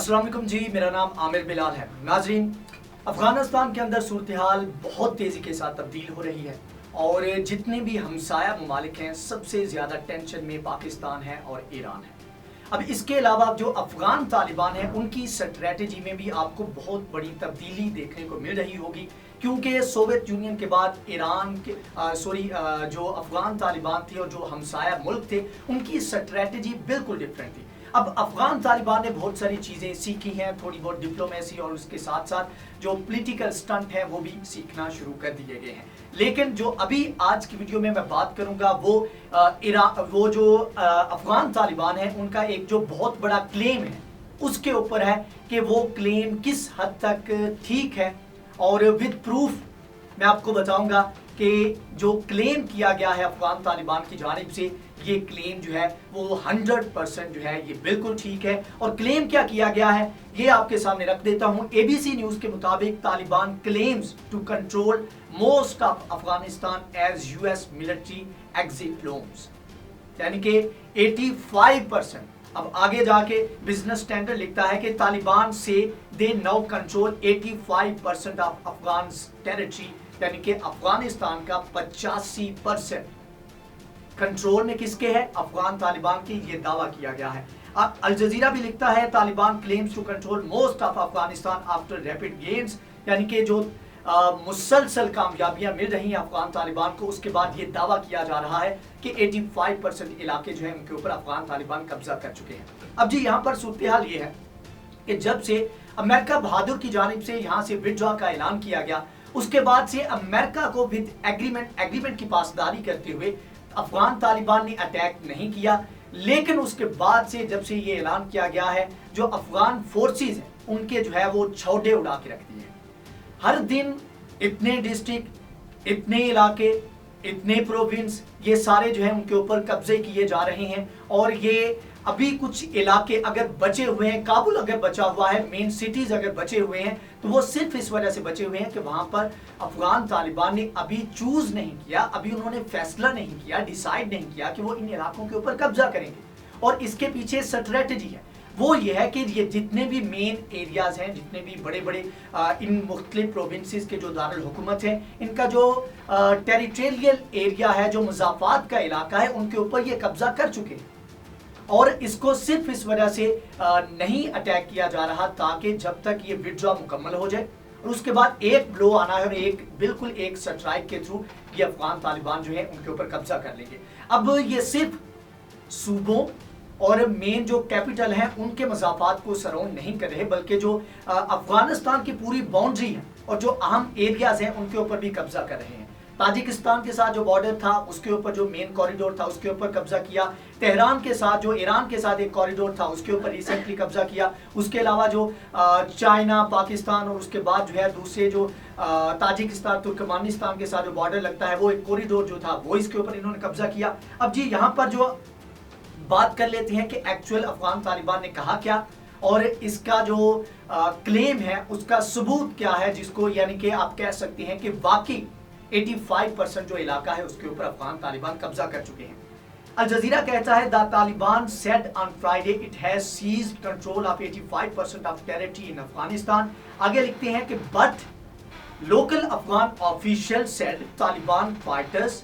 अस्सलाम वालेकुम जी, मेरा नाम आमिर बिलाल है। नाजरीन, अफगानिस्तान के अंदर सूरत हाल बहुत तेज़ी के साथ तब्दील हो रही है और जितने भी हमसाया ममालिक हैं सबसे ज़्यादा टेंशन में पाकिस्तान है और ईरान है। अब इसके अलावा जो अफगान तालिबान है उनकी स्ट्रेटजी में भी आपको बहुत बड़ी तब्दीली देखने को मिल रही होगी, क्योंकि सोवियत यूनियन के बाद ईरान के जो अफगान तालिबान थे और जो हमसाया मुल्क थे उनकी स्ट्रेटजी बिल्कुल डिफरेंट थी। अब अफगान तालिबान ने बहुत सारी चीज़ें सीखी हैं, थोड़ी बहुत डिप्लोमेसी और उसके साथ साथ जो पॉलिटिकल स्टंट है वो भी सीखना शुरू कर दिए गए हैं। लेकिन जो अभी आज की वीडियो में मैं बात करूंगा वो अफगान तालिबान है उनका एक जो बहुत बड़ा क्लेम है उसके ऊपर है कि वो क्लेम किस हद तक ठीक है, और विद प्रूफ मैं आपको बताऊंगा कि जो क्लेम किया गया है अफगान तालिबान की जानिब से ये क्लेम जो है वो 100% जो है ये बिल्कुल ठीक है। और क्लेम क्या किया गया है ये आपके सामने रख देता हूं। एबीसी न्यूज के मुताबिक Taliban claims to control most of Afghanistan as US military exit looms, यानी कि 85%। अब आगे जाके बिजनेस स्टैंडर्ड लिखता है कि तालिबान से they now control 85% of Afghan territory, यानी कि अफगानिस्तान का 85% कंट्रोल में किसके है, अफगान तालिबान के, ये दावा किया गया है। अब अल जजीरा भी लिखता है Taliban claims to control most of Afghanistan after rapid gains, यानी कि जो मुसलसल कामयाबियां मिल रही हैं अफगान तालिबान को उसके बाद ये दावा किया जा रहा है कि 85% इलाके जो है उनके ऊपर अफगान तालिबान कब्जा कर चुके हैं। अब जी यहाँ पर सूरत हाल ये है कि जब से अमेरिका बहादुर की जानिब से यहाँ से विड्रॉ का ऐलान किया गया उसके बाद से अमेरिका को विद एग्रीमेंट की पासदारी करते हुए अफगान तालिबान ने अटैक नहीं किया। लेकिन उसके बाद से जब से ये ऐलान किया गया है जो अफगान फोर्सेस हैं उनके जो है वो छौड़े उड़ा के रखती है। हर दिन इतने डिस्ट्रिक्ट, इतने इलाके, इतने प्रोविंस, ये सारे जो है उनके ऊपर कब्जे किए जा रहे हैं। और ये अभी कुछ इलाके अगर बचे हुए हैं, काबुल अगर बचा हुआ है, मेन सिटीज अगर बचे हुए हैं तो वो सिर्फ इस वजह से बचे हुए हैं कि वहां पर अफगान तालिबान ने अभी चूज नहीं किया, अभी उन्होंने फैसला नहीं किया, डिसाइड नहीं किया कि वो इन इलाकों के ऊपर कब्जा करेंगे। और इसके पीछे स्ट्रेटजी है वो ये है कि ये जितने भी मेन एरियाज हैं, जितने भी बड़े बड़े इन मुख्तलिफ प्रोविंसेस के जो दारुल हुकूमत हैं, इनका जो टेरिटोरियल एरिया है, जो मुजाफात का इलाका है, उनके ऊपर ये कब्जा कर चुके हैं। और इसको सिर्फ इस वजह से नहीं अटैक किया जा रहा ताकि जब तक ये विड्रॉ मुकम्मल हो जाए और उसके बाद एक ब्लो आना है और एक स्ट्राइक के थ्रू ये अफगान तालिबान जो है उनके ऊपर कब्जा कर लेंगे। अब ये सिर्फ सूबों और मेन जो कैपिटल है उनके मजाफात को सराउंड नहीं कर रहे, बल्कि जो अफगानिस्तान की पूरी बाउंड्री है और जो अहम एरियाज हैं उनके ऊपर भी कब्जा कर रहे हैं। ताजिकिस्तान के साथ जो बॉर्डर था उसके ऊपर जो मेन कॉरिडोर था उसके ऊपर कब्जा किया। तेहरान के साथ जो ईरान के साथ एक कॉरिडोर था उसके ऊपर रिसेंटली कब्जा किया। उसके अलावा जो चाइना, पाकिस्तान और उसके बाद जो है दूसरे जो ताजिकिस्तान, तुर्कमानिस्तान के साथ जो बॉर्डर लगता है वो एक कॉरिडोर जो था वो इसके ऊपर इन्होंने कब्जा किया। अब जी यहाँ पर जो बात कर लेते हैं कि एक्चुअल अफगान तालिबान ने कहा क्या और इसका जो क्लेम है उसका सबूत क्या है, जिसको यानी कि आप कह सकते हैं कि वाकई 85% जो इलाका है उसके ऊपर अफगान तालिबान कब्जा कर चुके हैं। अल जजीरा कहता है the Taliban said on Friday it has seized control of 85% of territory in Afghanistan. आगे लिखते हैं कि but local Afghan official said Taliban fighters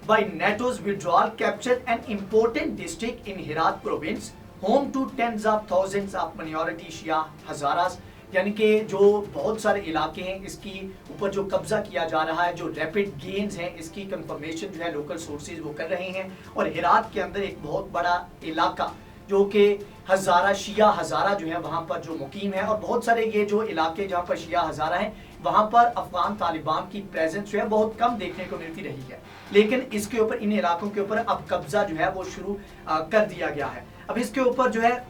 by NATO's withdrawal captured an important district in Herat province, home to tens of thousands of minority Shia Hazaras, यानी कि जो बहुत सारे इलाके हैं इसकी ऊपर जो कब्जा किया जा रहा है, जो रैपिड गेन्स हैं इसकी कंफर्मेशन जो है लोकल सोर्सेज वो कर रहे हैं। और हेरात के अंदर एक बहुत बड़ा इलाका जो कि हजारा शिया हजारा जो है वहाँ पर जो मुकीम है, और बहुत सारे ये जो इलाके जहाँ पर शिया हजारा हैं वहाँ पर अफगान तालिबान की प्रेजेंस जो है बहुत कम देखने को मिलती रही है। लेकिन इसके ऊपर, इन इलाकों के ऊपर अब कब्जा जो है वो शुरू कर दिया गया है। अब इसके ऊपर जो है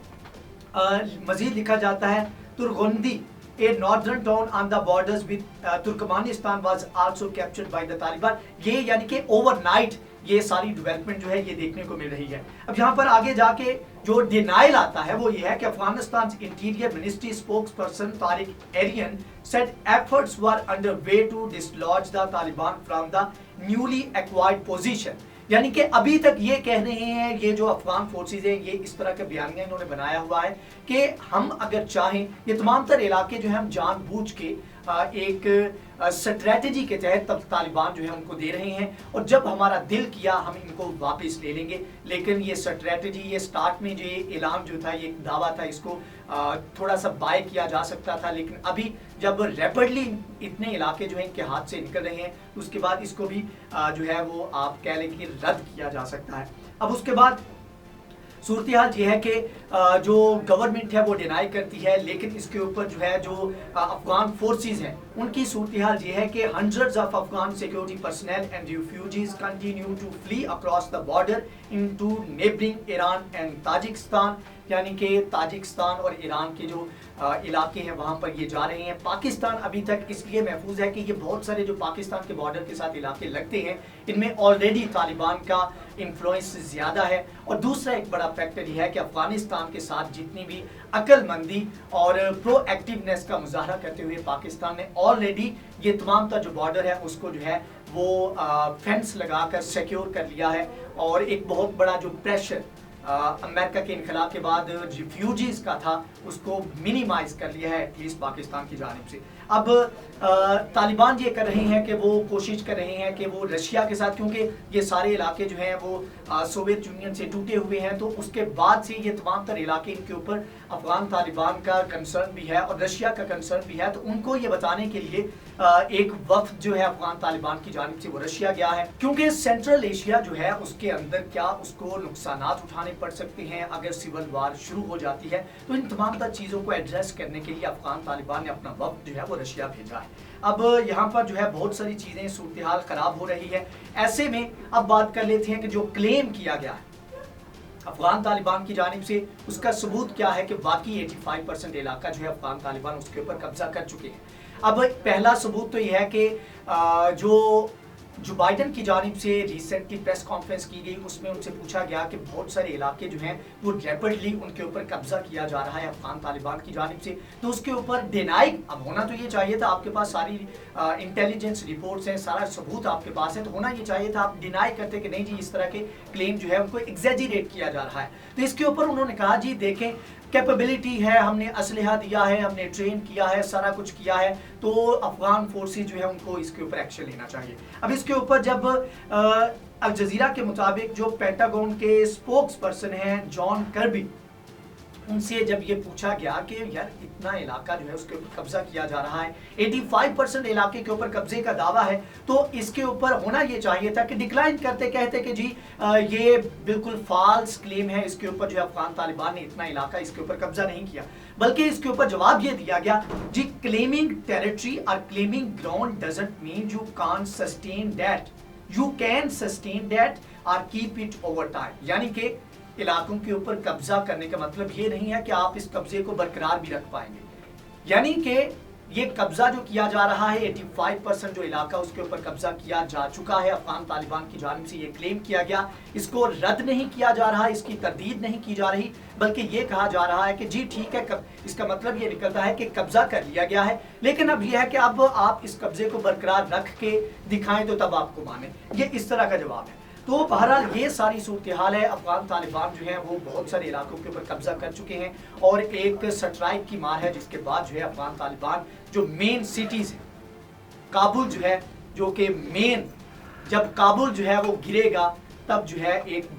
मजीद लिखा जाता है तुर्गुंदी, a northern town on the borders with Turkmenistan was also captured by the Taliban। ये यानी कि ओवरनाइट ये सारी डेवलपमेंट जो है ये देखने को मिल रही है। अब यहाँ पर आगे जाके जो डिनाइल आता है वो ये है कि Afghanistan interior ministry spokesperson Tariq Arian said efforts were underway to dislodge the Taliban from the newly acquired position। यानी कि अभी तक ये कह रहे हैं, ये जो अफगान फोर्सेज है ये इस तरह का बयानिया इन्होंने बनाया हुआ है कि हम अगर चाहें ये तमाम तर इलाके जो है हम जानबूझ के एक स्ट्रेटजी के तहत तब तालिबान जो है उनको दे रहे हैं, और जब हमारा दिल किया हम इनको वापस ले लेंगे। लेकिन ये स्ट्रेटजी, ये स्टार्ट में जो ये ऐलान जो था, ये दावा था, इसको थोड़ा सा बाय किया जा सकता था, लेकिन अभी जब रैपिडली इतने इलाके जो है इनके हाथ से निकल रहे हैं तो उसके बाद इसको भी जो है वो आप कह लें कि रद्द किया जा सकता है। अब उसके बाद सूरत हाल ये है कि जो गवर्नमेंट है वो डिनाई करती है, लेकिन इसके ऊपर जो है जो अफगान फोर्सेस हैं उनकी सूरत हाल ये है कि hundreds of Afghan security personnel and refugees continue to flee across the border into neighbouring Iran and Tajikistan, यानी कि ताजिकिस्तान और ईरान के जो इलाके हैं वहां पर ये जा रहे हैं। पाकिस्तान अभी तक इसलिए महफूज है कि ये बहुत सारे जो पाकिस्तान के बॉर्डर के साथ इलाके लगते हैं इनमें ऑलरेडी तालिबान का इन्फ्लुएंस ज़्यादा है। और दूसरा एक बड़ा फैक्टर यह है कि अफगानिस्तान के साथ जितनी भी अक्लमंदी और प्रोएक्टिवनेस का मुजाहरा करते हुए पाकिस्तान ने ऑलरेडी ये तमाम का जो बॉर्डर है उसको जो है वो फेंस लगाकर सिक्योर कर लिया है, और एक बहुत बड़ा जो प्रेशर अमेरिका के इनखला के बाद रिफ्यूजीज का था उसको मिनिमाइज कर लिया है एटलीस्ट पाकिस्तान की जानिब से। अब तालिबान ये कर रहे हैं कि वो कोशिश कर रहे हैं कि वो रशिया के साथ, क्योंकि ये सारे इलाके जो हैं वो सोवियत यूनियन से टूटे हुए हैं, तो उसके बाद से ये तमाम तर इलाके इनके ऊपर अफगान तालिबान का कंसर्न भी है और रशिया का कंसर्न भी है। तो उनको ये बताने के लिए एक वफ्द जो है अफगान तालिबान की जानिब से वो रशिया गया है, क्योंकि सेंट्रल एशिया जो है उसके अंदर क्या उसको नुकसान उठाने पड़ सकते हैं अगर सिविल वार शुरू हो जाती है। तो इन तमाम चीज़ों को एड्रेस करने के लिए अफगान तालिबान ने अपना वफ्द जो है वो रशिया भेजा है। अब यहाँ पर जो है बहुत सारी चीज़ें सूरत हाल खराब हो रही है। ऐसे में अब बात कर लेते हैं कि जो क्लेम किया गया है अफगान तालिबान की जानिब से उसका सबूत क्या है कि बाकी 85% इलाका जो है अफगान तालिबान उसके ऊपर कब्जा कर चुके हैं। अब पहला सबूत तो यह है कि जो बाइडन की जानिब से रिसेंटली प्रेस कॉन्फ्रेंस की गई उसमें उनसे पूछा गया कि बहुत सारे इलाके जो हैं वो रैपिडली उनके ऊपर कब्जा किया जा रहा है अफगान तालिबान की जानिब से, तो उसके ऊपर डिनाई अब होना तो ये चाहिए था, आपके पास सारी इंटेलिजेंस रिपोर्ट्स हैं, सारा सबूत आपके पास है, तो होना ये चाहिए था आप डिनाई करते कि नहीं जी इस तरह के क्लेम जो है उनको एग्जैजरेट किया जा रहा है। तो इसके ऊपर उन्होंने कहा जी देखें कैपेबिलिटी है, हमने असलहा दिया है, हमने ट्रेन किया है, सारा कुछ किया है, तो अफगान फोर्सेस जो है उनको इसके ऊपर एक्शन लेना चाहिए। अब इसके ऊपर जब अल जजीरा के मुताबिक जो पेंटागन के स्पोक्स पर्सन हैं जॉन कर्बी, उनसे जब ये पूछा गया कि यार इतना इलाका जो है उसके ऊपर कब्जा किया जा रहा है, 85% इलाके के ऊपर कब्जे का दावा है, तो इसके ऊपर होना ये चाहिए था कि डिक्लाइन करते कहते कि जी ये बिल्कुल फॉल्स क्लेम है, इसके ऊपर जो है अफगान तालिबान ने इतना इलाका इसके ऊपर कब्जा नहीं किया, बल्कि इसके ऊपर जवाब ये दिया गया जी क्लेमिंग टेरिटरी और claiming ground doesn't mean you can't sustain that, you can sustain that और कीप इट ओवर टाइम। यानी कि इलाकों के ऊपर कब्जा करने का मतलब ये नहीं है कि आप इस कब्जे को बरकरार भी रख पाएंगे, यानी कि ये कब्जा जो किया जा रहा है 85% जो इलाका उसके ऊपर कब्जा किया जा चुका है अफगान तालिबान की जानिब से ये क्लेम किया गया, इसको रद्द नहीं किया जा रहा, इसकी तरदीद नहीं की जा रही, बल्कि ये कहा जा रहा है कि जी ठीक है, इसका मतलब ये निकलता है कि कब्जा कर लिया गया है, लेकिन अब यह है कि अब आप इस कब्जे को बरकरार रख के दिखाएं तो तब आपको माने, ये इस तरह का जवाब है। तो बहरहाल ये सारी सूरत हाल है। अफगान तालिबान जो है वो बहुत सारे इलाकों के ऊपर कब्जा कर चुके हैं और एक स्ट्राइक की मार है, जिसके बाद जो है अफगान तालिबान जो मेन सिटीज है, काबुल जो है जो कि मेन, जब काबुल जो है वो गिरेगा तब जो है एक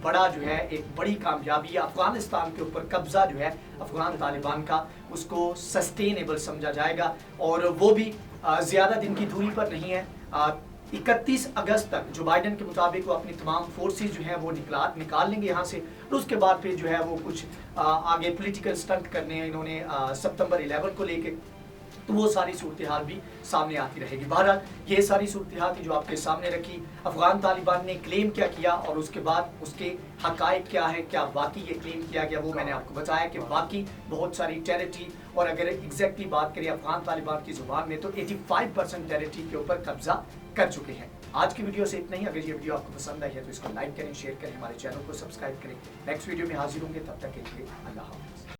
बड़ी कामयाबी अफगानिस्तान के ऊपर कब्जा जो है अफगान तालिबान का उसको सस्टेनेबल समझा जाएगा, और वो भी ज़्यादा दिन की दूरी पर नहीं है। 31 अगस्त तक जो बाइडन के मुताबिक वो अपनी तमाम फोर्सेस जो हैं वो निकाल लेंगे यहाँ से, और उसके बाद फिर जो है वो कुछ आगे पॉलिटिकल स्टंट करने हैं इन्होंने सितंबर 11 को लेके, तो वो सारी सूरत हाल भी सामने आती रहेगी। बहरहाल ये सारी सूरत हाल थी जो आपके सामने रखी, अफगान तालिबान ने क्लेम क्या किया और उसके बाद उसके हकायक क्या है, क्या बाकी ये क्लेम किया गया, वो मैंने आपको बताया कि बाकी बहुत सारी टेरिटरी, और अगर एग्जैक्टली बात करें अफगान तालिबान की जुबान में तो 85% टेरिटरी के ऊपर कब्जा कर चुके हैं। आज की वीडियो से इतना ही। अगर ये वीडियो आपको पसंद आई है तो इसको लाइक करें, शेयर करें, हमारे चैनल को सब्सक्राइब करें। नेक्स्ट वीडियो में हाजिर होंगे, तब तक के लिए अल्लाह हाफ़िज़।